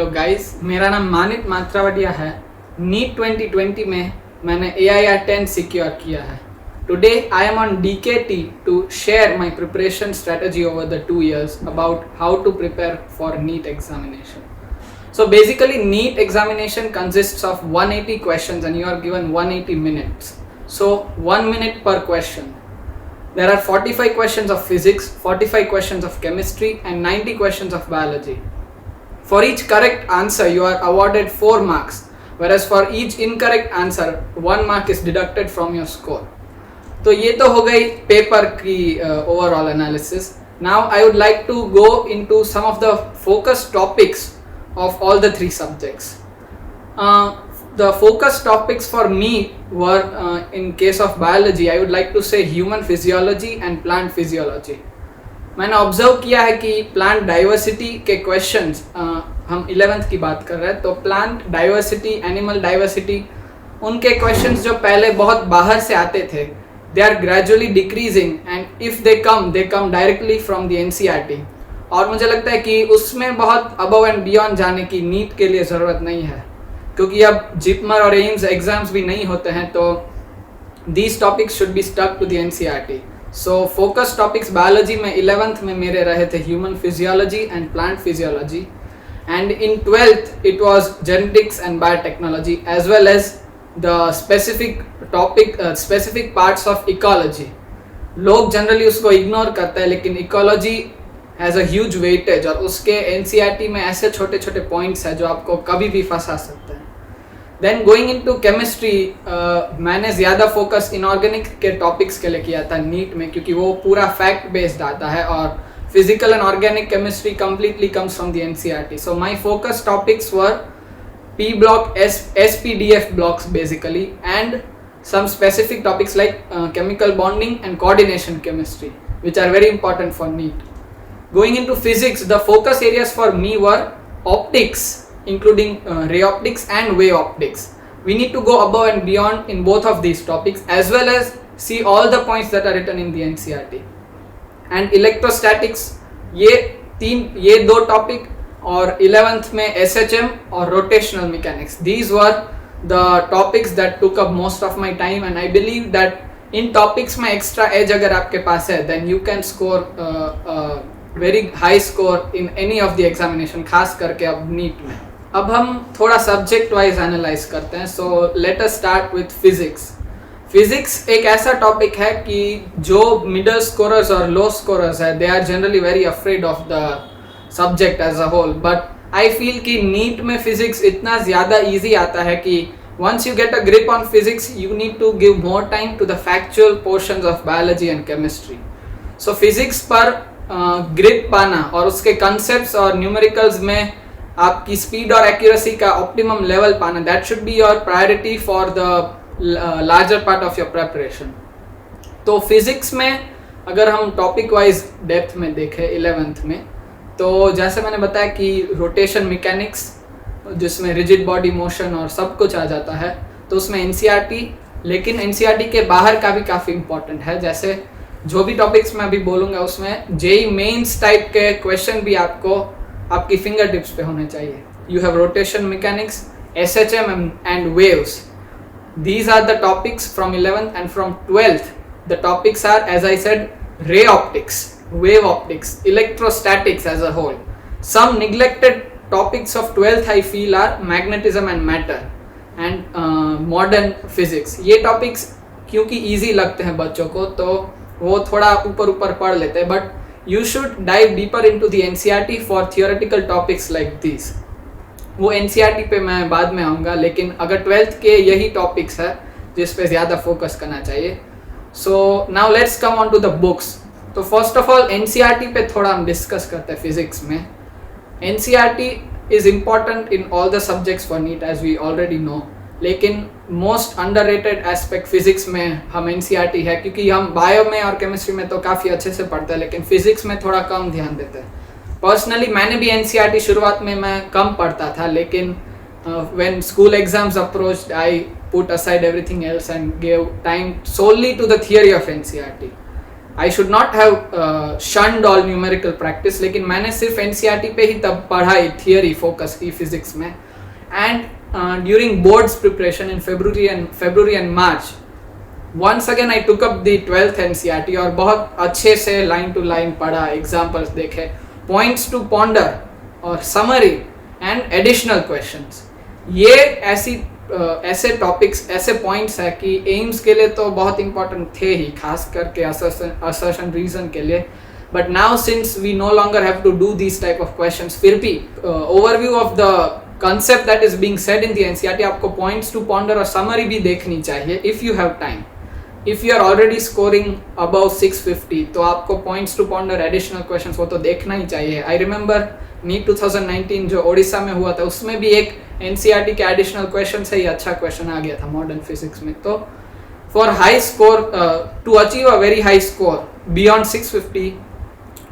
Hello guys, मेरा नाम मानित मात्रावडिया है। नीट 2020 में मैंने AIR 10 सिक्योर किया है। Today I am on DKT to share my preparation strategy over the 2 years about how to prepare for NEET examination. So basically NEET examination consists of 180 questions and you are given 180 minutes. So 1 minute per question. There are 45 questions of physics, 45 questions of chemistry and 90 questions of biology. For each correct answer you are awarded 4 marks, whereas for each incorrect answer 1 mark is deducted from your score. तो ये तो हो गई paper की overall analysis. Now I would like to go into some of the focus topics of all the 3 subjects. The focus topics for me were in case of biology I would like to say human physiology and plant physiology. मैंने observe किया है कि plant diversity के questions, हम 11th की बात कर रहे हैं, तो प्लांट डाइवर्सिटी, एनिमल डाइवर्सिटी, उनके क्वेश्चंस जो पहले बहुत बाहर से आते थे, they are gradually decreasing and if they come directly from the NCERT. और मुझे लगता है कि उसमें बहुत अबव एंड बियॉन्ड जाने की नीट के लिए ज़रूरत नहीं है, क्योंकि अब जिपमर और एम्स एग्जाम्स भी नहीं होते हैं, तो these topics should be stuck to the NCERT. So focus topics biology में 11th में मेरे रहे थे human physiology and plant physiology, and in 12th it was genetics and biotechnology as well as the specific parts of ecology. लोग generally उसको ignore करते हैं, लेकिन ecology has a huge weightage और उसके NCERT में ऐसे छोटे छोटे पॉइंट्स हैं जो आपको कभी भी फंसा सकते हैं. देन गोइंग इनटू केमिस्ट्री, मैंने ज़्यादा फोकस इनऑर्गेनिक के टॉपिक्स के लिए किया था नीट में, क्योंकि वो पूरा फैक्ट बेस्ड आता है और physical and organic chemistry completely comes from the NCERT. So my focus topics were P block, SPDF blocks basically, and some specific topics like chemical bonding and coordination chemistry, which are very important for NEET. Going into physics, the focus areas for me were optics, including ray optics and wave optics. We need to go above and beyond in both of these topics, as well as see all the points that are written in the NCERT. And electrostatics, ये 2 topic, और 11th में SHM और rotational mechanics. These were the topics that took up most of my time, and I believe that in topics में extra edge अगर आपके पास है, then you can score very high score in any of the examination, खास करके अब NEET में. अब हम थोड़ा सब्जेक्ट वाइज एनालाइज करते हैं. So let us start with physics. Physics एक ऐसा टॉपिक है कि जो मिडल स्कोरर्स और लो स्कोरर्स है, they are generally very afraid of the subject as a whole, but I feel कि नीट में फिजिक्स इतना ज़्यादा ईजी आता है कि once you get a grip on physics you need to give more time to the factual portions of biology and chemistry. So physics पर grip पाना और उसके कंसेप्ट्स और न्यूमेरिकल्स में आपकी स्पीड और एक्यूरेसी का ऑप्टिमम लेवल पाना, that should be your priority for the larger part of your preparation. तो फिजिक्स में अगर हम टॉपिक वाइज डेप्थ में देखें 11th में, तो जैसे मैंने बताया कि रोटेशन मैकेनिक्स, जिसमें रिजिड बॉडी मोशन और सब कुछ आ जाता है, तो उसमें NCERT, लेकिन NCERT के बाहर का भी काफ़ी इंपॉर्टेंट है. जैसे जो भी टॉपिक्स मैं अभी बोलूँगा उसमें JEE मेंस टाइप के क्वेश्चन भी आपको आपकी फिंगर टिप्स पे होने चाहिए. You have rotation mechanics, SHM and waves. These are the topics from 11th, and from 12th the topics are, as I said, ray optics, wave optics, electrostatics as a whole. Some neglected topics of 12th I feel are magnetism and matter and modern physics. ये topics क्योंकि easy लगते हैं बच्चों को, तो वो थोड़ा ऊपर पढ़ लेते हैं, but you should dive deeper into the NCERT for theoretical topics like these. वो NCERT पे मैं बाद में आऊँगा, लेकिन अगर 12th के यही topics है जिस पे ज़्यादा फोकस करना चाहिए. So now let's come on to the books. तो फर्स्ट ऑफ ऑल NCERT पे थोड़ा हम डिस्कस करते हैं फिजिक्स में. NCERT is important in all the subjects for NEET as we already know, लेकिन मोस्ट अंडररेटेड एस्पेक्ट फिजिक्स में हम NCERT है, क्योंकि हम बायो में और केमिस्ट्री में तो काफ़ी अच्छे से पढ़ते हैं, लेकिन फिजिक्स में थोड़ा कम ध्यान देते हैं. पर्सनली मैंने भी NCERT शुरुआत में मैं कम पढ़ता था, लेकिन when school exams approached I put aside everything else and gave time solely to the theory of NCERT. I should not have shunned all numerical practice, लेकिन मैंने सिर्फ एनसीईआरटी पे ही तब पढ़ाई, थियरी फोकस की फिजिक्स में. And during boards preparation in February and March, once again I took up the 12th NCERT और बहुत अच्छे से लाइन टू लाइन पढ़ा, एग्जाम्पल्स देखे, पॉइंट्स टू पॉन्डर और समरी एंड एडिशनल क्वेश्चंस. ये ऐसे टॉपिक्स, ऐसे पॉइंट्स है कि एम्स के लिए तो बहुत इंपॉर्टेंट थे ही, खास करके असर्शन रीजन के लिए. But now since we no longer have to do this type of questions, फिर भी overview of the concept that is being said in the NCERT, आपको पॉइंट्स टू पॉन्डर और समरी भी देखनी चाहिए if you have time. If you are already scoring about 650, तो आपको points to ponder, additional questions वो तो देखना ही चाहिए. आई रिमेंबर नीट 2019 जो ओडिशा में हुआ था, उसमें भी एक एनसीईआरटी के एडिशनल क्वेश्चन से ही अच्छा क्वेश्चन आ गया था मॉडर्न फिजिक्स में. तो for high score, to achieve a very high score beyond 650,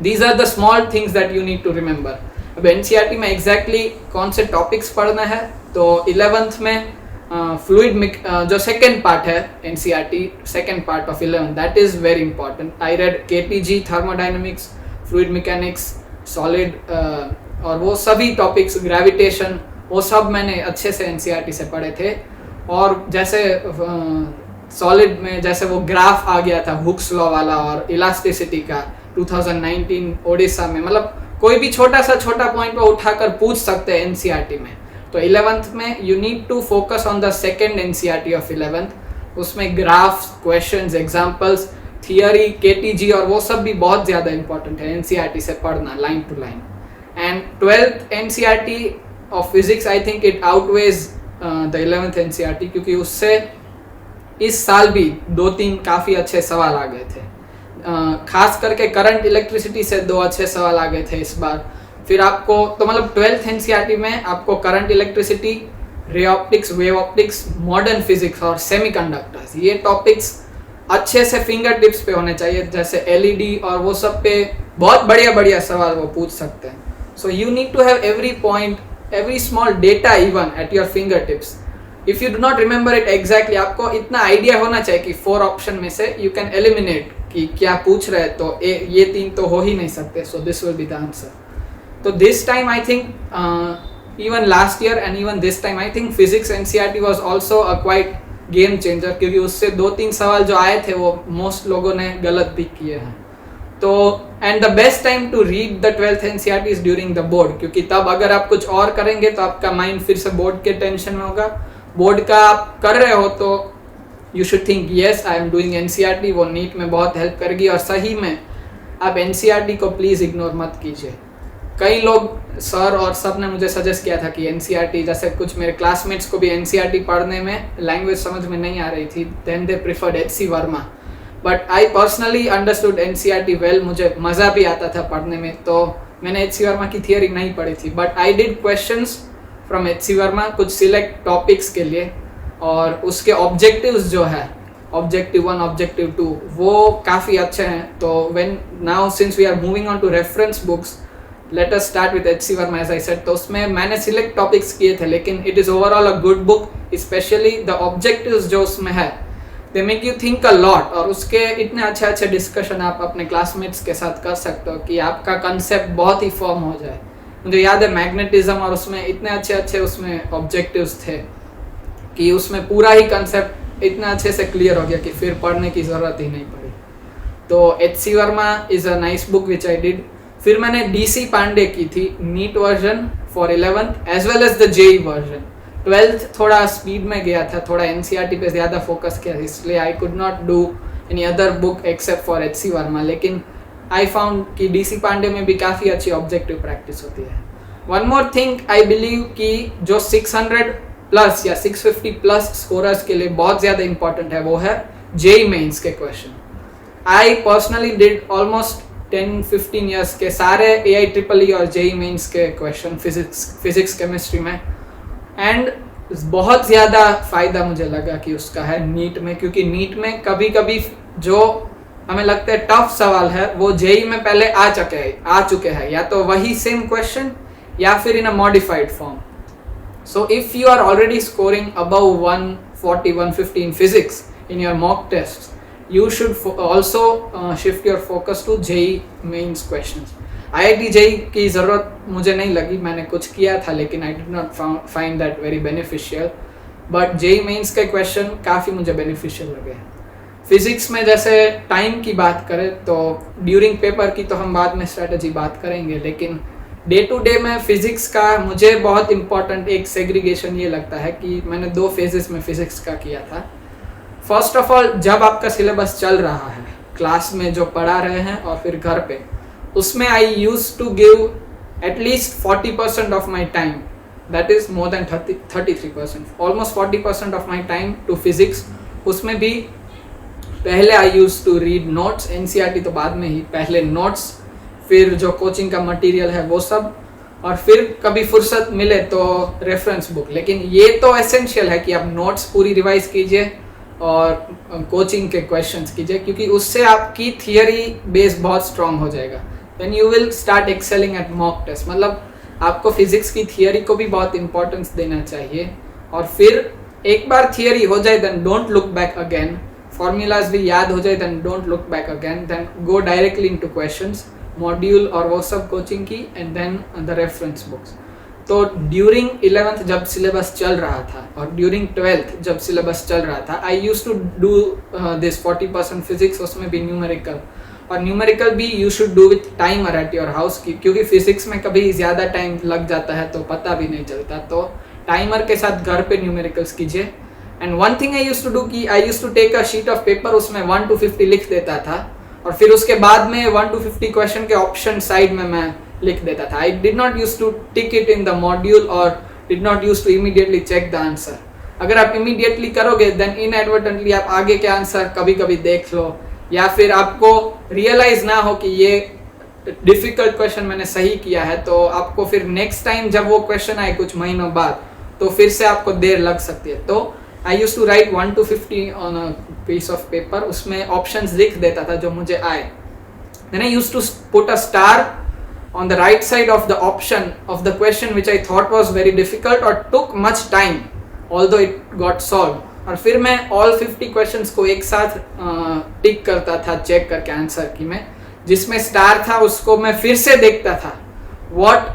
these are the small things that you need to remember. अब एनसीईआरटी में एग्जैक्टली कौन से टॉपिक्स पढ़ना है, तो 11th में फ्लूइड जो सेकेंड पार्ट है NCERT, second part of 11, that is very important. I read KTG, thermodynamics, fluid mechanics, solid और वो सभी टॉपिक्स, ग्रेविटेशन, वो सब मैंने अच्छे से एनसीईआरटी से पढ़े थे. और जैसे सॉलिड में जैसे वो ग्राफ आ गया था हुक्स लॉ वाला और इलास्टिसिटी का 2019 ओडिशा में, मतलब कोई भी छोटा पॉइंट वो उठाकर पूछ सकते हैं एनसीईआरटी में. तो 11th में you need to focus on the second NCERT of 11th. उसमें graphs, questions, examples, theory, KTG और वो सब भी बहुत ज़्यादा इंपॉर्टेंट है एनसीईआरटी से पढ़ना line to line. And 12th NCERT of physics, I think it outweighs the 11th NCERT, क्योंकि उससे इस साल भी 2-3 काफ़ी अच्छे सवाल आ गए थे. खास करके करंट इलेक्ट्रिसिटी से 2 अच्छे सवाल आ गए थे इस बार. फिर आपको तो मतलब 12th एनसीईआरटी में आपको current electricity, ray optics, wave optics, modern physics और सेमीकंडक्टर्स, ये टॉपिक्स अच्छे से फिंगर टिप्स पे होने चाहिए. जैसे एलईडी और वो सब पे बहुत बढ़िया सवाल वो पूछ सकते हैं. So you need to have every point, every small data even at your finger tips. If you do not remember it exactly, आपको इतना आइडिया होना चाहिए कि 4 ऑप्शन में से यू कैन एलिमिनेट कि क्या पूछ रहे हैं, तो ये 3 तो हो ही नहीं सकते. So this will be the answer. तो this time I think even last year and even this time I think physics NCERT was also a quite game changer, क्योंकि उससे 2-3 सवाल जो आए थे वो मोस्ट लोगों ने गलत भी किए हैं. तो and the best time to read the 12th NCERT is during the board, क्योंकि तब अगर आप कुछ और करेंगे तो आपका माइंड फिर से बोर्ड के टेंशन में होगा. बोर्ड का आप कर रहे हो तो you should think yes I am doing NCERT, वो नीट में बहुत हेल्प करेगी. और सही में आप एनसीईआरटी को प्लीज़ इग्नोर मत कीजिए. कई लोग, सर और सब ने मुझे सजेस्ट किया था कि एनसीईआरटी, जैसे कुछ मेरे क्लासमेट्स को भी एनसीईआरटी पढ़ने में लैंग्वेज समझ में नहीं आ रही थी, then they preferred HC Verma. But I personally understood NCERT well, मुझे मज़ा भी आता था पढ़ने में. तो मैंने HC वर्मा की थियरी नहीं पढ़ी थी, but I did questions from HC Verma कुछ सिलेक्ट टॉपिक्स के लिए, और उसके ऑब्जेक्टिव्स जो है, ऑब्जेक्टिव 1, ऑब्जेक्टिव 2, वो काफ़ी अच्छे हैं. तो when now since we are moving on to reference books, let us start with HC Verma as I said. तो उसमें मैंने सिलेक्ट टॉपिक्स किए थे, लेकिन it is overall a good book. Specially the objectives जो उसमें है, they make you think a lot. और उसके इतने अच्छे डिस्कशन आप अपने क्लासमेट्स के साथ कर सकते हो कि आपका कंसेप्ट बहुत ही फॉर्म हो जाए. मुझे याद है मैग्नेटिज्म, और उसमें इतने अच्छे उसमें ऑब्जेक्टिव्स थे कि उसमें पूरा ही कंसेप्ट इतना अच्छे से क्लियर हो गया कि फिर पढ़ने की ज़रूरत ही नहीं पड़ी. तो HC Verma is a nice book which I did. फिर मैंने DC पांडे की थी NEET version for 11th as well as the JEE version. 12th थोड़ा स्पीड में गया था, थोड़ा एनसीईआरटी पे ज़्यादा फोकस किया, इसलिए I could not do any other book except for HC Verma. लेकिन आई फाउंड कि DC पांडे में भी काफ़ी अच्छी ऑब्जेक्टिव प्रैक्टिस होती है. One more thing I believe कि जो 600+ या 650+ स्कोरर्स के लिए बहुत ज़्यादा इंपॉर्टेंट है, वो है JEE मेंस के question. I personally did almost 10-15 years के सारे AIEEE और JEE मेंस के क्वेश्चन फिजिक्स केमिस्ट्री में, एंड बहुत ज़्यादा फ़ायदा मुझे लगा कि उसका है नीट में. क्योंकि नीट में कभी कभी जो हमें लगता है टफ सवाल है, वो JEE में पहले आ चुके हैं, या तो वही सेम क्वेश्चन या फिर in a modified form. So if you are already scoring above 140-150 in physics in your mock tests, you should also shift your focus to JEE mains questions. IIT JEE की ज़रूरत मुझे नहीं लगी, मैंने कुछ किया था लेकिन I did not find that very beneficial. But JEE mains के क्वेश्चन काफ़ी मुझे बेनिफिशियल लगे. फिज़िक्स में जैसे टाइम की बात करें तो ड्यूरिंग पेपर की तो हम बाद में स्ट्रेटजी बात करेंगे, लेकिन डे टू डे में फ़िज़िक्स का मुझे बहुत इंपॉर्टेंट एक सेग्रीगेशन ये लगता है कि मैंने 2 फेजेस में फ़िज़िक्स का किया था. फर्स्ट ऑफ ऑल, जब आपका सिलेबस चल रहा है, क्लास में जो पढ़ा रहे हैं और फिर घर पे, उसमें I use to give at least 40% of my time, that is more than 33%, almost 40% of my time to physics. उसमें भी पहले I use to read notes, NCERT तो बाद में ही, पहले नोट्स, फिर जो कोचिंग का मटेरियल है वो सब, और फिर कभी फुर्सत मिले तो रेफरेंस बुक. लेकिन ये तो एसेंशियल है कि आप नोट्स पूरी रिवाइज कीजिए और कोचिंग के क्वेश्चंस कीजिए, क्योंकि उससे आपकी थियरी बेस बहुत स्ट्रांग हो जाएगा. Then you will start excelling at mock test. मतलब आपको फिजिक्स की थियरी को भी बहुत इंपॉर्टेंस देना चाहिए, और फिर एक बार थियरी हो जाए then don't look back again. Formulas भी याद हो जाए then don't look back again, then go directly into questions, module और वो सब कोचिंग की, and then the reference books. तो ड्यूरिंग 11th जब सिलेबस चल रहा था और ड्यूरिंग 12th जब सिलेबस चल रहा था, I use to do this 40% physics, उसमें भी न्यूमेरिकल. और न्यूमेरिकल भी you should do with timer at your house की, क्योंकि फिजिक्स में कभी ज़्यादा टाइम लग जाता है तो पता भी नहीं चलता. तो टाइमर के साथ घर पे न्यूमेरिकल्स कीजिए. And one thing I use to do कि I use to take a sheet of paper, उसमें 1 to 50 लिख देता था, और फिर उसके बाद में 1 to 50 क्वेश्चन के ऑप्शन साइड में मैं लिख देता था. I did not use to tick it in the module और did not use to immediately check the answer. अगर आप इमीडिएटली करोगे देन इनएडवर्टेंटली आप आगे के आंसर कभी कभी देख लो, या फिर आपको रियलाइज ना हो कि ये डिफिकल्ट क्वेश्चन मैंने सही किया है, तो आपको फिर नेक्स्ट टाइम जब वो क्वेश्चन आए कुछ महीनों बाद तो फिर से आपको देर लग सकती है. तो I use to write 1 to 50 on a piece of paper, उसमें ऑप्शंस लिख देता था जो मुझे आए. Then I use to put a star on the right side of the option of the question which I thought was very difficult or took much time, although it got solved. और फिर मैं all 50 questions को एक साथ टिक करता था, check करके answer की मैं, जिसमें स्टार था उसको मैं फिर से देखता था. what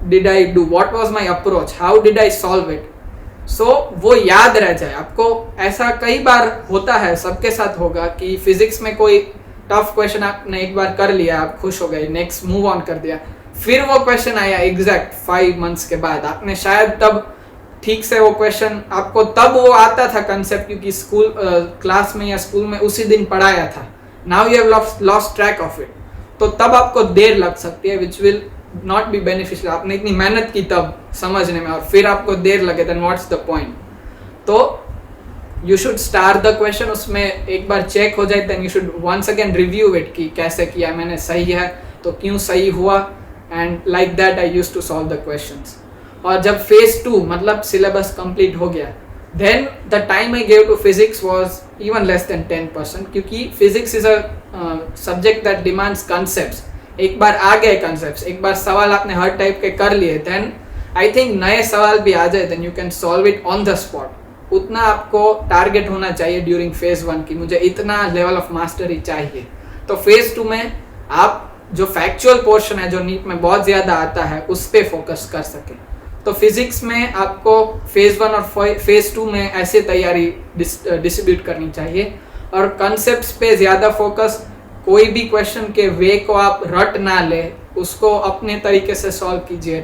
did I do, what was my approach, how did I solve it. so वो याद रह जाए आपको. ऐसा कई बार होता है, सबके साथ होगा कि फिजिक्स में कोई टफ क्वेश्चन आपने एक बार कर लिया, आप खुश हो गए, नेक्स्ट मूव ऑन कर दिया, फिर वो क्वेश्चन आया एग्जैक्ट 5 months के बाद, आपने शायद तब ठीक से वो क्वेश्चन आपको तब वो आता था कंसेप्ट, क्योंकि स्कूल क्लास में या स्कूल में उसी दिन पढ़ाया था. Now you have lost track of it, तो तब आपको देर लग सकती है, which will not be beneficial. आपने इतनी मेहनत की तब समझने में और फिर आपको देर लगे, देन व्हाट्स द पॉइंट. तो you should star the question, उसमें एक बार चेक हो जाए then you should once again review it कि कैसे किया मैंने, सही है तो क्यों सही हुआ, and like that I use to solve the questions. और जब फेज 2 मतलब सिलेबस कंप्लीट हो गया, then the time I gave to physics was even less than 10%, क्योंकि physics is a subject that demands concepts. एक बार आ गए कंसेप्ट्स, एक बार सवाल आपने हर टाइप के कर लिए, देन आई थिंक नए सवाल भी आ जाए then you can solve it on the spot. उतना आपको टारगेट होना चाहिए ड्यूरिंग फेज 1 की, मुझे इतना लेवल ऑफ मास्टरी चाहिए. तो फेज 2 में आप जो फैक्चुअल पोर्शन है जो नीट में बहुत ज़्यादा आता है उस पर फोकस कर सके. तो फिजिक्स में आपको फेज 1 और फेज 2 में ऐसे तैयारी डिस्ट्रीब्यूट करनी चाहिए, और कंसेप्ट्स पे ज़्यादा फोकस. कोई भी क्वेश्चन के वे को आप रट ना ले, उसको अपने तरीके से सॉल्व कीजिए,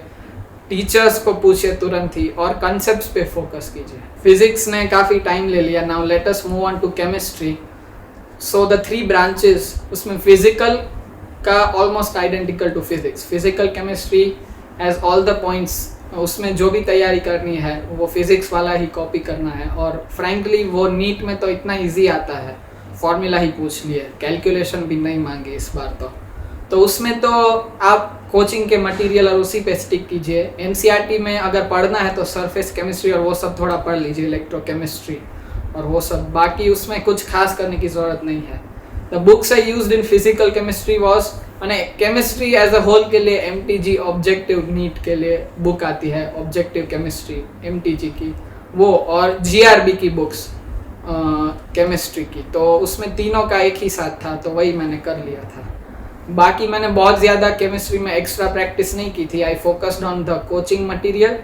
टीचर्स को पूछिए तुरंत ही, और कंसेप्ट्स पे फोकस कीजिए. फिजिक्स ने काफ़ी टाइम ले लिया, now let us move on to chemistry. So the 3 branches, उसमें फिजिकल का almost identical to physics, physical chemistry as all the points, उसमें जो भी तैयारी करनी है वो फिजिक्स वाला ही कॉपी करना है. और फ्रैंकली वो नीट में तो इतना ईजी आता है, फॉर्मूला ही पूछ लिए, कैलकुलेशन भी नहीं मांगे इस बार तो उसमें तो आप कोचिंग के मटेरियल और उसी पे स्टिक कीजिए. NCERT में अगर पढ़ना है तो सरफेस केमिस्ट्री और वो सब थोड़ा पढ़ लीजिए, इलेक्ट्रोकेमिस्ट्री और वो सब, बाकी उसमें कुछ खास करने की ज़रूरत नहीं है. The books I used in physical chemistry was, मैंने केमिस्ट्री एज अ होल के लिए MTG ऑब्जेक्टिव नीट के लिए बुक आती है, ऑब्जेक्टिव केमिस्ट्री MTG की वो, और GRB की बुक्स. केमिस्ट्री की, तो उसमें तीनों का एक ही साथ था, तो वही मैंने कर लिया था। बाकी मैंने बहुत ज़्यादा केमिस्ट्री में एक्स्ट्रा प्रैक्टिस नहीं की थी। I focused on the coaching material,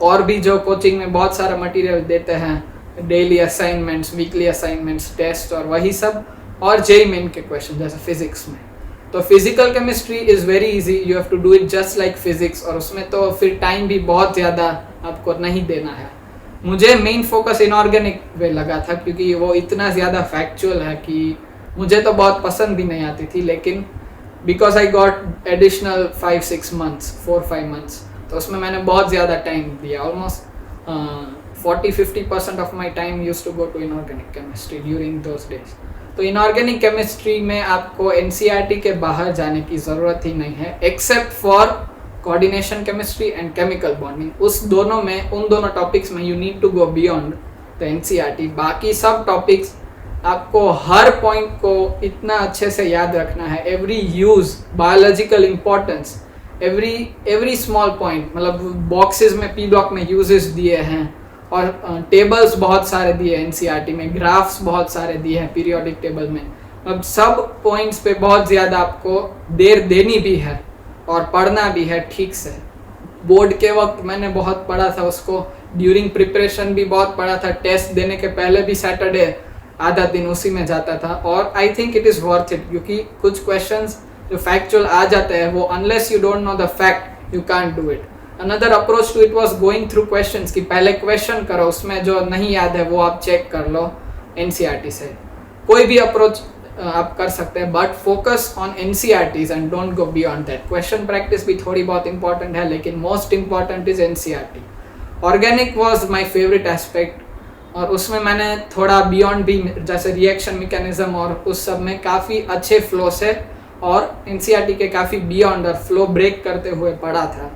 और भी जो कोचिंग में बहुत सारा मटेरियल देते हैं, daily assignments, weekly assignments, test और वही सब, और जेई मेन के क्वेश्चन जैसे फिजिक्स में। तो physical chemistry is very easy, you have to do it just like physics, और उसमें तो फिर टाइम भी बहुत ज़्यादा आपको नहीं देना है। मुझे मेन फोकस इनऑर्गेनिक वे लगा था क्योंकि वो इतना ज़्यादा फैक्चुअल है कि मुझे तो बहुत पसंद भी नहीं आती थी, लेकिन because I got additional 5-6 months, 4-5 months, तो उसमें मैंने बहुत ज़्यादा टाइम दिया। Almost 40-50% of my time use to go to inorganic chemistry during those days. तो इनऑर्गेनिक केमिस्ट्री में आपको एनसीईआरटी के बाहर जाने की ज़रूरत ही नहीं है, except for coordination chemistry and chemical bonding. उस दोनों में, उन दोनों टॉपिक्स में you need to go beyond the NCERT. बाकी सब टॉपिक्स आपको हर पॉइंट को इतना अच्छे से याद रखना है, every use, biological importance, every small point, मतलब बॉक्सेस में पी ब्लॉक में यूजेस दिए हैं, और टेबल्स बहुत सारे दिए हैं एनसीईआरटी में, ग्राफ्स बहुत सारे दिए हैं पीरियोडिक टेबल में। अब सब पॉइंट्स पे बहुत ज़्यादा आपको देर देनी भी है और पढ़ना भी है ठीक से। बोर्ड के वक्त मैंने बहुत पढ़ा था उसको, ड्यूरिंग प्रिपरेशन भी बहुत पढ़ा था, टेस्ट देने के पहले भी सैटरडे आधा दिन उसी में जाता था, और I think it is worth it, क्योंकि कुछ क्वेश्चंस जो फैक्चुअल आ जाते हैं वो unless you don't know the fact you can't do it. Another approach to it was going through questions, कि पहले क्वेश्चन करो, उसमें जो नहीं याद है वो आप चेक कर लो एनसीईआरटी से। कोई भी अप्रोच आप कर सकते हैं, but focus on NCERTs and don't go beyond that. Question practice भी थोड़ी बहुत इंपॉर्टेंट है, लेकिन most important is NCERT. Organic was my favourite aspect, और उसमें मैंने थोड़ा बियॉन्ड भी, जैसे रिएक्शन मैकेनिज्म और उस सब में काफ़ी अच्छे फ्लो से और एनसीईआरटी के काफ़ी बियॉन्ड और फ्लो ब्रेक करते हुए पढ़ा था।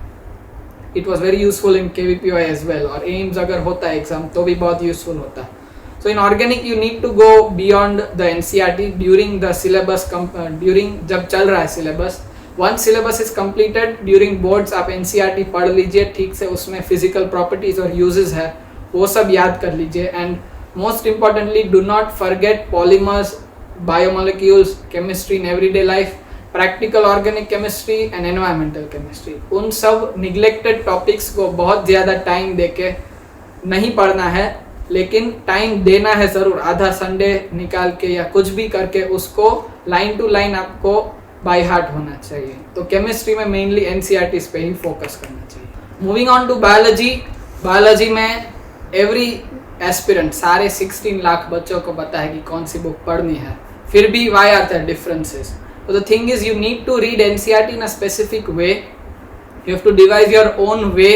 It was very useful in KVPY as well, और एम्स अगर होता है एग्जाम तो भी बहुत यूजफुल होता है। So in organic you need to go beyond the NCERT during the syllabus, during जब चल रहा है syllabus. Once syllabus is completed, during boards आप एनसीईआरटी पढ़ लीजिए ठीक से, उसमें फिजिकल प्रॉपर्टीज और यूजेस है वो सब याद कर लीजिए। And most importantly, do not forget polymers, biomolecules, chemistry in everyday life, practical organic chemistry and environmental chemistry. उन सब निगलेक्टेड टॉपिक्स को बहुत ज़्यादा टाइम देके नहीं पढ़ना है, लेकिन टाइम देना है ज़रूर, आधा संडे निकाल के या कुछ भी करके उसको लाइन टू लाइन आपको बाय हार्ट होना चाहिए। तो केमिस्ट्री में मेनली एनसीईआरटीज पे ही फोकस करना चाहिए। Moving on to biology, biology में एवरी एस्पिरेंट, सारे 16 लाख बच्चों को पता है कि कौन सी बुक पढ़नी है, फिर भी why are the differences. So the thing is, you need to read NCERT in a specific way. You have to devise your own way.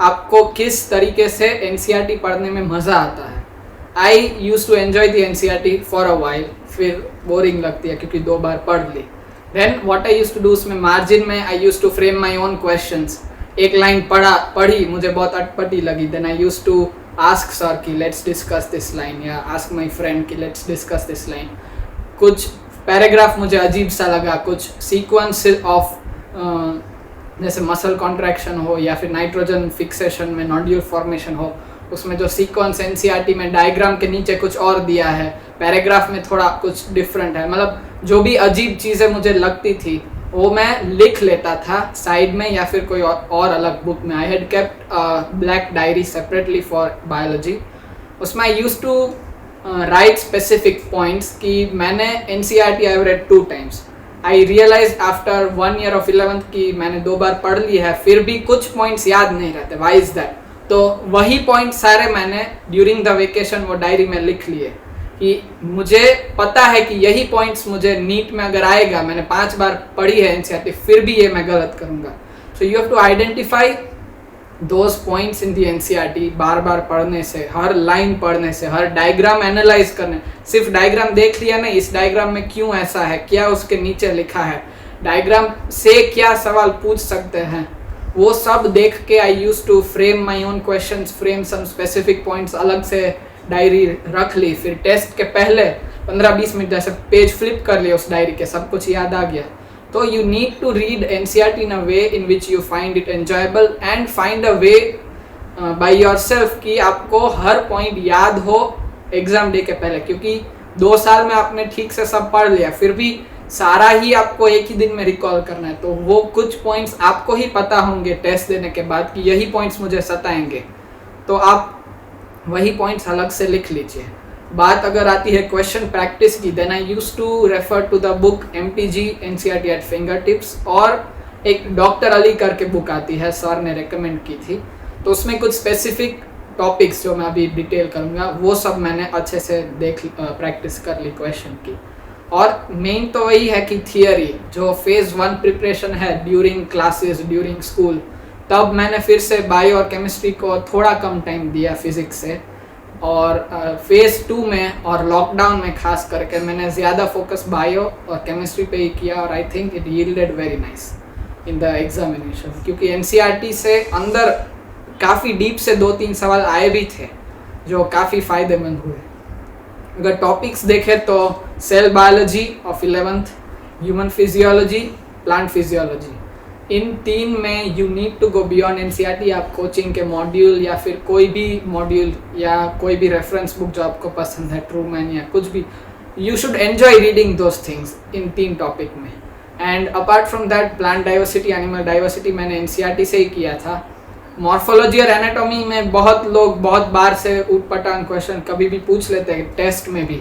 आपको किस तरीके से NCERT पढ़ने में मज़ा आता है। I used to enjoy the NCERT for a while, फिर बोरिंग लगती है क्योंकि 2 बार पढ़ ली। Then what I used to do, उसमें मार्जिन में I used to frame my own questions. एक लाइन पढ़ी, मुझे बहुत अटपटी लगी, then I used to ask sir कि let's discuss this line, या ask my friend कि let's discuss this line। कुछ पैराग्राफ मुझे अजीब सा लगा, कुछ सीक्वेंस ऑफ जैसे मसल कॉन्ट्रैक्शन हो या फिर नाइट्रोजन फिक्सेशन में नोड्यूल फॉर्मेशन हो, उसमें जो सीक्वेंस एनसीईआरटी में डायग्राम के नीचे कुछ और दिया है, पैराग्राफ में थोड़ा कुछ डिफरेंट है, मतलब जो भी अजीब चीज़ें मुझे लगती थी वो मैं लिख लेता था साइड में या फिर कोई और अलग बुक में। I had kept black diary separately for biology. उसमें I use to write specific points कि मैंने NCERT I read 2 times। I realise after 1 year of 11th कि मैंने 2 बार पढ़ ली है, फिर भी कुछ पॉइंट्स याद नहीं रहते। Why is that? तो वही पॉइंट सारे मैंने ड्यूरिंग द वेकेशन वो डायरी में लिख लिए कि मुझे पता है कि यही पॉइंट्स मुझे नीट में अगर आएगा, मैंने 5 बार पढ़ी है एनसीईआरटी, फिर भी ये मैं गलत करूँगा। So you have to identify those points in the NCERT. बार बार पढ़ने से, हर लाइन पढ़ने से, हर डायग्राम एनालाइज करने, सिर्फ डायग्राम देख लिया नहीं, इस डायग्राम में क्यों ऐसा है, क्या उसके नीचे लिखा है, डायग्राम से क्या सवाल पूछ सकते हैं, वो सब देख के I use to frame my own questions, frame some specific points, अलग से डायरी रख ली। फिर टेस्ट के पहले 15-20 मिनट जैसे पेज फ्लिप कर लिए उस डायरी के, सब कुछ याद आ गया। तो you need to read NCERT in a way in which you find it enjoyable and find a way by yourself कि आपको हर पॉइंट याद हो एग्ज़ाम डे के पहले, क्योंकि 2 साल में आपने ठीक से सब पढ़ लिया, फिर भी सारा ही आपको एक ही दिन में रिकॉल करना है, तो वो कुछ पॉइंट्स आपको ही पता होंगे टेस्ट देने के बाद कि यही पॉइंट्स मुझे सताएंगे, तो आप वही पॉइंट्स अलग से लिख लीजिए। बात अगर आती है क्वेश्चन प्रैक्टिस की, then I used to refer to the book MTG NCERT at finger tips, और एक डॉक्टर अली करके बुक आती है, सर ने रेकमेंड की थी, तो उसमें कुछ स्पेसिफिक टॉपिक्स जो मैं अभी डिटेल करूँगा वो सब मैंने अच्छे से प्रैक्टिस कर ली क्वेश्चन की। और मेन तो वही है कि थियरी जो फेज़ 1 प्रिपरेशन है ड्यूरिंग क्लासेस, ड्यूरिंग स्कूल, तब मैंने फिर से बायो और केमिस्ट्री को थोड़ा कम टाइम दिया फिज़िक्स से, और फेज़ 2 में और लॉकडाउन में खास करके मैंने ज़्यादा फोकस बायो और केमिस्ट्री पे ही किया, और I think it yielded very nice in the examination, क्योंकि NCERT से अंदर काफ़ी डीप से 2-3 सवाल आए भी थे जो काफ़ी फ़ायदेमंद हुए। अगर टॉपिक्स देखें तो cell biology of 11th, human physiology, plant physiology, in 3 में you need to go beyond NCERT। आप कोचिंग के मॉड्यूल या फिर कोई भी मॉड्यूल या कोई भी रेफरेंस बुक जो आपको पसंद है, ट्रूमैन या कुछ भी, you should enjoy reading those things in 3 topic में। And apart from that plant diversity, animal diversity मैंने NCERT से ही किया था। मॉर्फोलॉजी और एनाटॉमी में बहुत लोग बहुत बार से ऊटपटांग क्वेश्चन कभी भी पूछ लेते हैं टेस्ट में भी,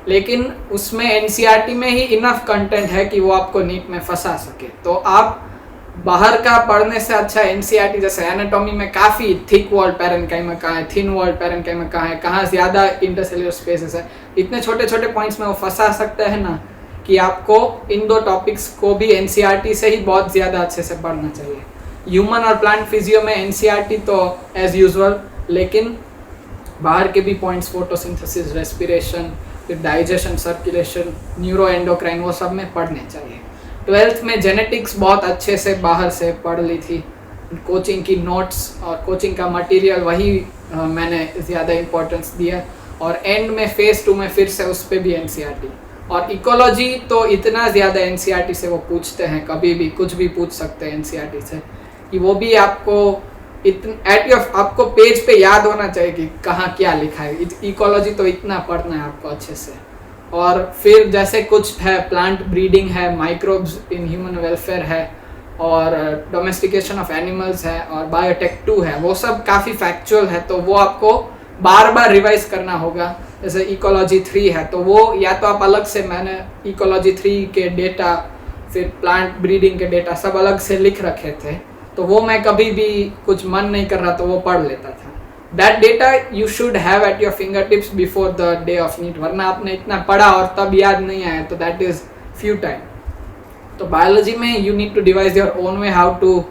लेकिन उसमें NCERT में ही इनफ कंटेंट है कि वो आपको नीट में फंसा सके। तो आप बाहर का पढ़ने से अच्छा NCERT, जैसे एनाटॉमी में काफ़ी थिक वॉल्ड पैरेन्काइमा कहाँ है, थिन वॉल्ड पैरेन्काइमा कहाँ ज़्यादा इंटरसेल्युलर स्पेसेस है, इतने छोटे छोटे पॉइंट्स में वो फंसा सकता है ना, कि आपको इन 2 टॉपिक्स को भी NCERT से ही बहुत ज़्यादा अच्छे से पढ़ना चाहिए। ह्यूमन और प्लांट फिजियो में NCERT तो एज यूजुअल, लेकिन बाहर के भी पॉइंट्स, फोटोसिंथेसिस, रेस्पिरेशन, फिर डाइजेशन, सर्कुलेशन, न्यूरो एंडोक्राइन, वो सब में पढ़ने चाहिए। 12th में जेनेटिक्स बहुत अच्छे से बाहर से पढ़ ली थी, कोचिंग की नोट्स और कोचिंग का मटेरियल वही मैंने ज़्यादा इम्पोर्टेंस दिया, और एंड में फेज़ 2 में फिर से उस पर भी NCERT। और इकोलॉजी तो इतना ज़्यादा NCERT से वो पूछते हैं, कभी भी कुछ भी पूछ सकते हैं NCERT से, कि वो भी आपको आपको पेज पे याद होना चाहिए कि कहाँ क्या लिखा है। इकोलॉजी तो इतना पढ़ना है आपको अच्छे से। और फिर जैसे कुछ है, प्लांट ब्रीडिंग है, माइक्रोब्स इन ह्यूमन वेलफेयर है, और डोमेस्टिकेशन ऑफ एनिमल्स है, और बायोटेक 2 है, वो सब काफ़ी फैक्चुअल है, तो वो आपको बार बार रिवाइज करना होगा। जैसे इकोलॉजी 3 है, तो वो या तो आप अलग से, मैंने इकोलॉजी 3 के डेटा, फिर प्लांट ब्रीडिंग के डेटा सब अलग से लिख रखे थे, तो वो मैं कभी भी कुछ मन नहीं कर रहा तो वो पढ़ लेता था। That data you should have at your finger tips before the day of NEET, वरना आपने इतना पढ़ा और तब याद नहीं आया तो दैट इज़ फ्यूटाइल। तो बायोलॉजी में you need to devise your own way how to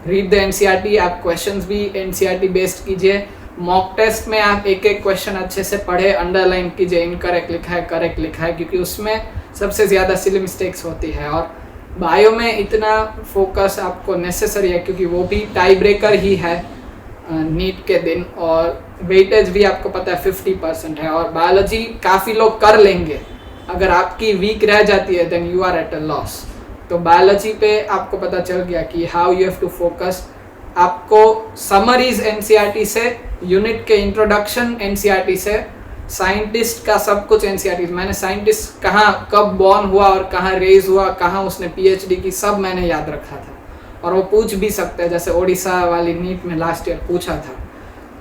read the NCERT। आप क्वेश्चंस भी NCERT बेस्ड कीजिए। मॉक टेस्ट में आप एक एक क्वेश्चन अच्छे से पढ़े, अंडरलाइन कीजिए, इनकरेक्ट लिखा है, करेक्ट लिखा है, क्योंकि उसमें सबसे ज़्यादा सिली मिस्टेक्स होती है। और बायो में इतना फोकस आपको नेसेसरी है, क्योंकि वो भी टाई ब्रेकर ही है नीट के दिन, और वेटेज भी आपको पता है 50% है। और बायोलॉजी काफ़ी लोग कर लेंगे, अगर आपकी वीक रह जाती है then you are at a loss. तो बायोलॉजी पे आपको पता चल गया कि how you have to focus. आपको समरीज NCERT से, यूनिट के इंट्रोडक्शन NCERT से, साइंटिस्ट का सब कुछ NCERT। मैंने साइंटिस्ट कहाँ कब बॉर्न हुआ और कहाँ रेज हुआ, कहाँ उसने PhD की, सब मैंने याद रखा था, और वो पूछ भी सकते हैं, जैसे ओडिशा वाली नीट में लास्ट ईयर पूछा था।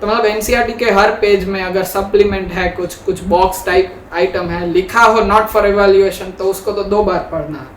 तो मतलब NCERT के हर पेज में अगर सप्लीमेंट है, कुछ बॉक्स टाइप आइटम है, लिखा हो नॉट फॉर एवेल्युएशन, तो उसको तो 2 बार पढ़ना है,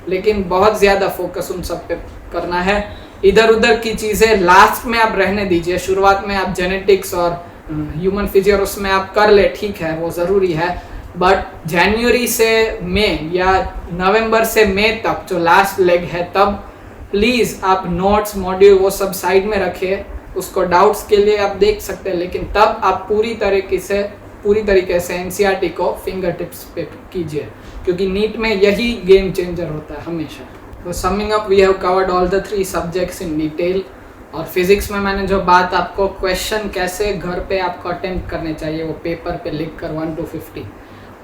लेकिन बहुत ज़्यादा फोकस उन सब पे करना है। इधर उधर की चीज़ें लास्ट में आप रहने दीजिए। शुरुआत में आप जेनेटिक्स और ह्यूमन फिजियर उसमें आप कर ले, ठीक है, वो ज़रूरी है, बट जनवरी से मई या नवंबर से मई तक जो लास्ट लेग है, तब प्लीज़ आप नोट्स, मॉड्यूल, वो सब साइड में रखिए। उसको डाउट्स के लिए आप देख सकते हैं, लेकिन तब आप पूरी तरीके से NCERT को फिंगर टिप्स पे कीजिए, क्योंकि नीट में यही गेम चेंजर होता है हमेशा। तो summing up, we have covered all the 3 subjects in detail. और फिजिक्स में मैंने जो बात आपको, क्वेश्चन कैसे घर पे आपको अटेम्प्ट करने चाहिए, वो पेपर पे लिख कर 1 to 50,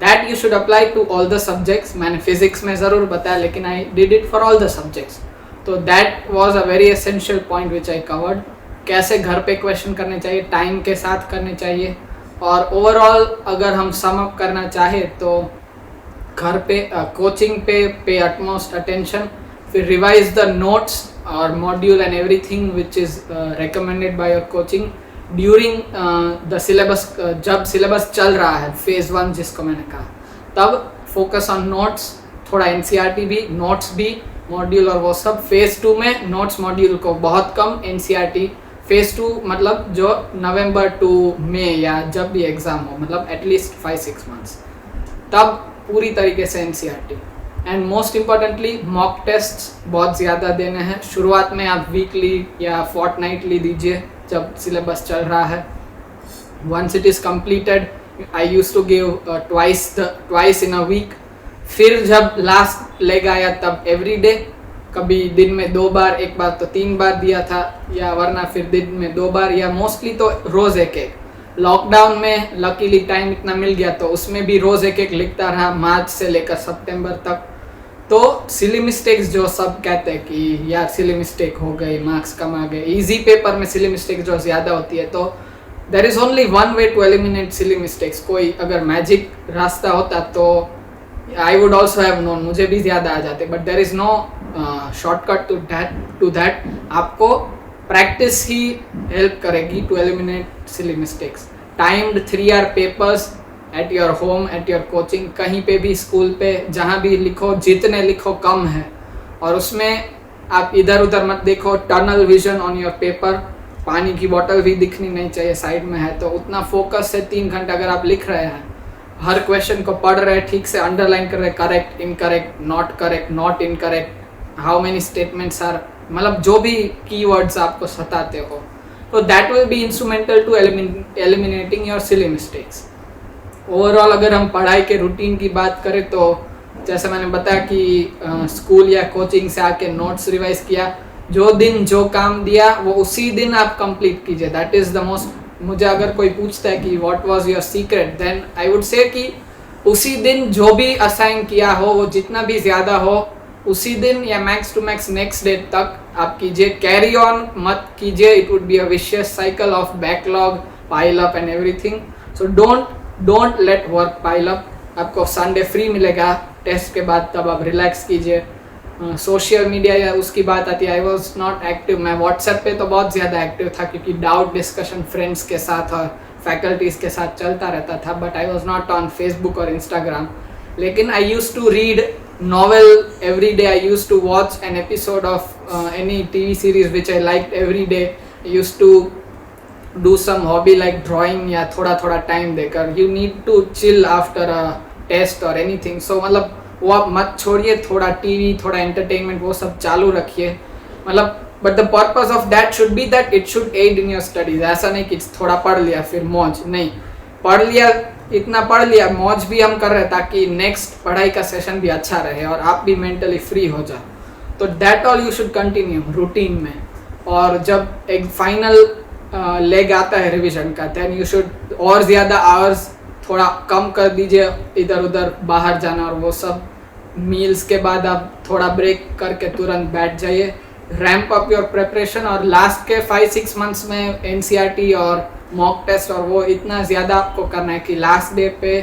that you should apply to all the subjects. मैंने फिजिक्स में ज़रूर बताया, लेकिन I did it for all the subjects. तो that was a very essential point which I covered. कैसे घर पे क्वेश्चन करने चाहिए, टाइम के साथ करने चाहिए, और ओवरऑल अगर हम सम अप करना चाहे तो घर पे कोचिंग पे अटमोस्ट अटेंशन, फिर रिवाइज द नोट्स और module and everything which is recommended by your coaching during the syllabus. जब सिलेबस चल रहा है फेज़ 1 जिसको मैंने कहा, तब फोकस ऑन नोट्स, थोड़ा एनसीईआरटी भी, नोट्स भी, मॉड्यूल और वो सब। फेज़ 2 में नोट्स मॉड्यूल को बहुत कम, एनसीईआरटी। फेज़ 2 मतलब जो नवंबर टू मई या जब भी एग्ज़ाम हो, मतलब एटलीस्ट 5-6 मंथ्स, तब पूरी तरीके से NCERT. And most importantly mock test बहुत ज़्यादा देने हैं। शुरुआत में आप वीकली या फोर्टनाइटली दीजिए जब सिलेबस चल रहा है। Once it is completed, I use to give twice in a week. फिर जब लास्ट लेग आया तब एवरी डे, कभी दिन में 2 बार, एक बार तो 3 बार दिया था, या वरना फिर दिन में 2 बार, या मोस्टली तो रोज़ एक एक। लॉकडाउन में लकीली टाइम इतना मिल गया तो उसमें भी रोज़ एक एक लिखता रहा, मार्च से लेकर सितंबर तक। तो सिली मिस्टेक्स जो सब कहते हैं कि यार सिली मिस्टेक हो गई, मार्क्स कम आ गए, इजी पेपर में सिली मिस्टेक जो ज़्यादा होती है, तो there is only one way to eliminate silly mistakes. कोई अगर मैजिक रास्ता होता तो I would also have known, मुझे भी ज़्यादा आ जाते, but there is no shortcut to that. आपको प्रैक्टिस ही हेल्प करेगी to eliminate silly mistakes. Timed 3 hour papers at your home, at your coaching, कहीं पे भी, स्कूल पे, जहाँ भी लिखो, जितने लिखो कम है, और उसमें आप इधर उधर मत देखो। Tunnel vision on your paper, पानी की बोतल भी दिखनी नहीं चाहिए साइड में है, तो उतना फोकस से 3 घंटे अगर आप लिख रहे हैं, हर क्वेश्चन को पढ़ रहे, ठीक से अंडरलाइन कर रहे, correct, incorrect, not incorrect, how many statements are, मतलब जो भी कीवर्ड्स आपको सताते हो, तो that will be instrumental to eliminating your silly mistakes. Overall अगर हम पढ़ाई के रूटीन की बात करें तो जैसे मैंने बताया कि स्कूल या कोचिंग से आके नोट्स रिवाइज किया, जो दिन जो काम दिया वो उसी दिन आप कंप्लीट कीजिए, दैट इज़ द मोस्ट। मुझे अगर कोई पूछता है कि what was your secret, then I would say कि उसी दिन जो भी असाइन किया हो, वो जितना भी ज़्यादा हो, उसी दिन या max to max next day तक आप कीजिए। कैरी ऑन मत कीजिए, it would be a vicious cycle of backlog, pile up and everything. So don't let work pile up. आपको संडे फ्री मिलेगा टेस्ट के बाद, तब आप रिलैक्स कीजिए। सोशल मीडिया या उसकी बात आती है, आई वॉज नॉट एक्टिव। मैं व्हाट्सएप पे तो बहुत ज़्यादा एक्टिव था क्योंकि डाउट डिस्कशन फ्रेंड्स के साथ और फैकल्टीज़ के साथ चलता रहता था, but I was not on Facebook और इंस्टाग्राम। लेकिन I use to read novel every day. I used to watch an episode of any TV series which I liked every day. I used to do some hobby like drawing या थोड़ा थोड़ा time देकर। You need to chill after a test or anything. So मतलब वो आप मत छोड़िए, थोड़ा टीवी, थोड़ा एंटरटेनमेंट वो सब चालू रखिए, मतलब but the purpose of that should be that it should aid in your studies. ऐसा नहीं कि थोड़ा पढ़ लिया फिर मौज, नहीं, पढ़ लिया, इतना पढ़ लिया, मौज भी हम कर रहे हैं ताकि नेक्स्ट पढ़ाई का सेशन भी अच्छा रहे और आप भी मेंटली फ्री हो जाओ। तो that all you should continue routine में। और जब एक फाइनल लेग आता है रिवीजन का, देन यू शुड और ज़्यादा आवर्स थोड़ा कम कर दीजिए, इधर उधर बाहर जाना और वो सब। मील्स के बाद आप थोड़ा ब्रेक करके तुरंत बैठ जाइए, रैम्प अप योर प्रिपरेशन। और लास्ट के 5-6 मंथ्स में एनसीईआरटी और मॉक टेस्ट और वो इतना ज़्यादा आपको करना है कि लास्ट डे पे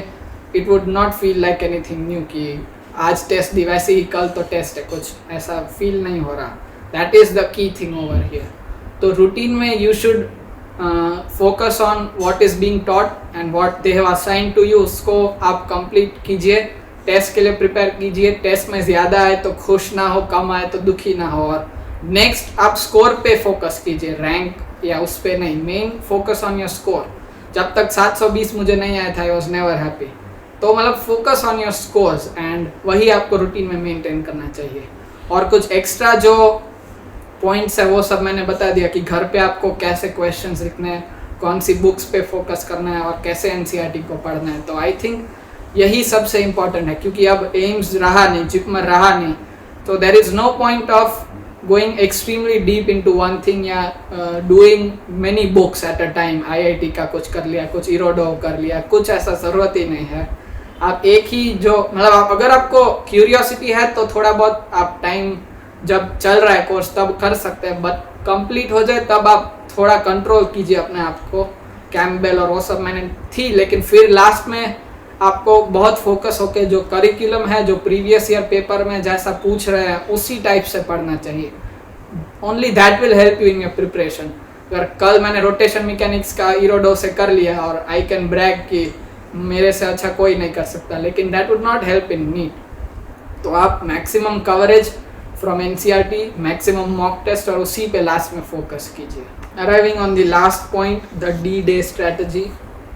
it would not feel like anything new कि आज टेस्ट दी वैसे ही कल तो टेस्ट है, कुछ ऐसा फील नहीं हो रहा। That is the key thing over here. तो रूटीन में you should focus on what is being taught and what they have assigned to you, उसको आप कंप्लीट कीजिए। टेस्ट के लिए प्रिपेयर कीजिए, टेस्ट में ज़्यादा आए तो खुश ना हो, कम आए तो दुखी ना हो। और नेक्स्ट आप स्कोर पे फोकस कीजिए, रैंक या उस पे नहीं, main focus on your score. जब तक 720 मुझे नहीं आया था, आई वॉज नेवर हैप्पी। तो मतलब focus on your scores and वही आपको रूटीन में मेंटेन करना चाहिए। और कुछ एक्स्ट्रा जो पॉइंट्स है वो सब मैंने बता दिया कि घर पे आपको कैसे क्वेश्चंस लिखने हैं, कौन सी बुक्स पे फोकस करना है और कैसे एनसीईआरटी को पढ़ना है। तो आई थिंक यही सबसे इम्पॉर्टेंट है, क्योंकि अब एम्स रहा नहीं, जिपमर रहा नहीं, तो there is no point of going extremely deep into one thing या doing many books at a time. IIT का कुछ कर लिया, कुछ इरोडो कर लिया, कुछ ऐसा ज़रूरत ही नहीं है। आप एक ही जो मतलब अगर आपको क्यूरियोसिटी है तो थोड़ा बहुत आप टाइम जब चल रहा है कोर्स तब कर सकते हैं, बट कंप्लीट हो जाए तब आप थोड़ा कंट्रोल कीजिए अपने आप को कैम्पबेल और वो सब मैंने थी, लेकिन फिर लास्ट में आपको बहुत फोकस होके जो करिकुलम है, जो प्रीवियस ईयर पेपर में जैसा पूछ रहे हैं उसी टाइप से पढ़ना चाहिए. Only that will help you in your preparation. अगर कल मैंने रोटेशन मैकेनिक्स का ईरोडो से कर लिया और आई कैन ब्रैग कि मेरे से अच्छा कोई नहीं कर सकता, लेकिन that would not help in NEET. तो आप maximum coverage from NCERT, maximum mock test और उसी पे लास्ट में फोकस कीजिए. Arriving on the last point, the D-Day strategy.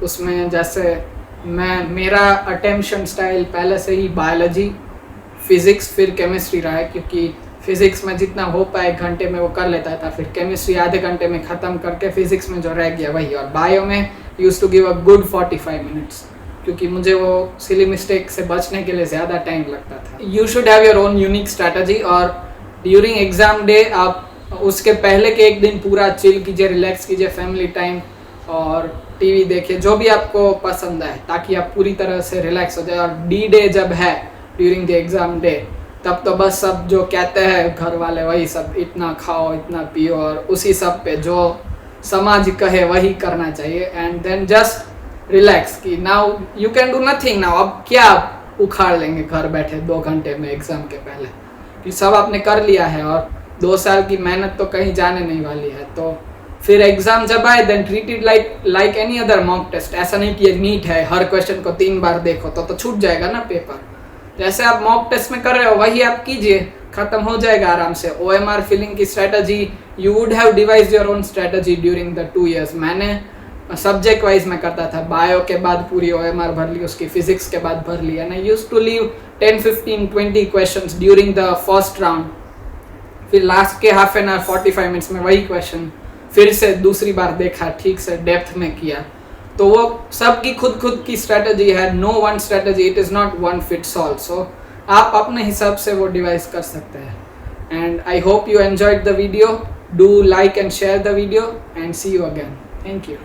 उसमें जैसे मेरा अटेंशन स्टाइल पहले से ही बायोलॉजी, फिज़िक्स, फिर केमिस्ट्री रहा है, क्योंकि फिज़िक्स में जितना हो पाए 1 घंटे में वो कर लेता था, फिर केमिस्ट्री आधे घंटे में ख़त्म करके फिज़िक्स में जो रह गया वही, और बायो में use to give a good 45 minutes, क्योंकि मुझे वो सिली मिस्टेक से बचने के लिए ज़्यादा टाइम लगता था. You should have your own unique strategy. और ड्यूरिंग एग्ज़ाम डे आप उसके पहले के एक दिन पूरा चिल कीजिए, रिलैक्स कीजिए, फैमिली टाइम और टीवी देखिए, जो भी आपको पसंद है, ताकि आप पूरी तरह से रिलैक्स हो जाए. और D-Day जब है ड्यूरिंग द एग्ज़ाम डे, तब तो बस सब जो कहते हैं घर वाले वही सब, इतना खाओ, इतना पियो, और उसी सब पे जो समाज कहे वही करना चाहिए. एंड देन जस्ट रिलैक्स कि now you can do nothing. Now अब क्या उखाड़ लेंगे घर बैठे 2 घंटे में एग्ज़ाम के पहले, कि सब आपने कर लिया है और 2 साल की मेहनत तो कहीं जाने नहीं वाली है. तो फिर एग्ज़ाम जब आए then treat it like any other mock test. ऐसा नहीं कि नीट है, हर क्वेश्चन को 3 बार देखो तो छूट जाएगा ना पेपर. जैसे आप मॉक टेस्ट में कर रहे हो वही आप कीजिए, ख़त्म हो जाएगा आराम से. OMR फिलिंग की strategy, you would have devise your own strategy during the 2 years. मैंने सब्जेक्ट वाइज में करता था, बायो के बाद पूरी OMR भर ली, उसकी फिजिक्स के बाद भर ली. And I used to leave 10, 15, 20 questions during the first round. फिर लास्ट के हाफ एन आवर 45 मिनट्स में वही क्वेश्चन फिर से दूसरी बार देखा, ठीक से डेप्थ में किया. तो वो सबकी खुद की स्ट्रेटजी है. No one strategy, it is not one fits all. So आप अपने हिसाब से वो डिवाइस कर सकते हैं. And I hope you enjoyed the video. Do like and share the video and see you again. Thank you.